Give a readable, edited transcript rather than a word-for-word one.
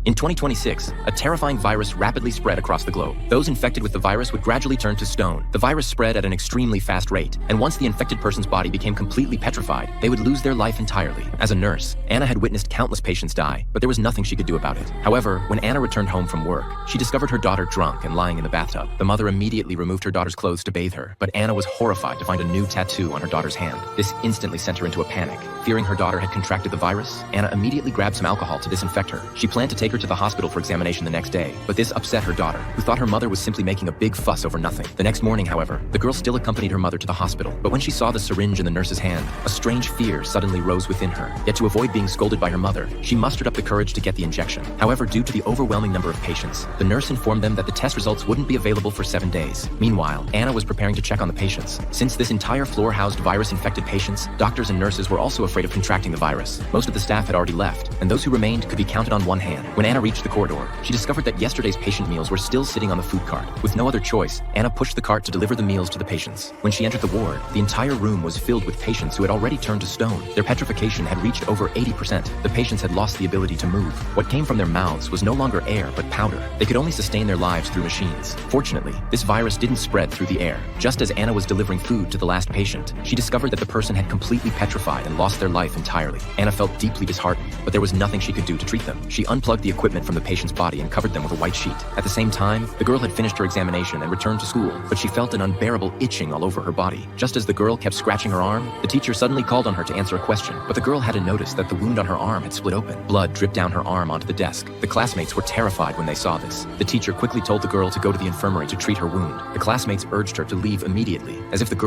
In 2026, a terrifying virus rapidly spread across the globe. Those infected with the virus would gradually turn to stone. The virus spread at an extremely fast rate, and once the infected person's body became completely petrified, they would lose their life entirely. As a nurse, Anna had witnessed countless patients die, but there was nothing she could do about it. However, when Anna returned home from work, she discovered her daughter drunk and lying in the bathtub. The mother immediately removed her daughter's clothes to bathe her, but Anna was horrified to find a new tattoo on her daughter's hand. This instantly sent her into a panic. Fearing her daughter had contracted the virus, Anna immediately grabbed some alcohol to disinfect her. She planned to take her to the hospital for examination the next day, but this upset her daughter, who thought her mother was simply making a big fuss over nothing. The next morning, however, the girl still accompanied her mother to the hospital, but when she saw the syringe in the nurse's hand, a strange fear suddenly rose within her. Yet to avoid being scolded by her mother, she mustered up the courage to get the injection. However, due to the overwhelming number of patients, the nurse informed them that the test results wouldn't be available for 7 days. Meanwhile, Anna was preparing to check on the patients. Since this entire floor housed virus-infected patients, doctors and nurses were also afraid of contracting the virus. Most of the staff had already left, and those who remained could be counted on one hand. When Anna reached the corridor, she discovered that yesterday's patient meals were still sitting on the food cart. With no other choice, Anna pushed the cart to deliver the meals to the patients. When she entered the ward, the entire room was filled with patients who had already turned to stone. Their petrification had reached over 80%. The patients had lost the ability to move. What came from their mouths was no longer air, but powder. They could only sustain their lives through machines. Fortunately, this virus didn't spread through the air. Just as Anna was delivering food to the last patient, she discovered that the person had completely petrified and lost their life entirely. Anna felt deeply disheartened, but there was nothing she could do to treat them. She unplugged the equipment from the patient's body and covered them with a white sheet. At the same time, the girl had finished her examination and returned to school, but she felt an unbearable itching all over her body. Just as the girl kept scratching her arm, the teacher suddenly called on her to answer a question, but the girl hadn't noticed that the wound on her arm had split open. Blood dripped down her arm onto the desk. The classmates were terrified when they saw this. The teacher quickly told the girl to go to the infirmary to treat her wound. The classmates urged her to leave immediately, as if the girl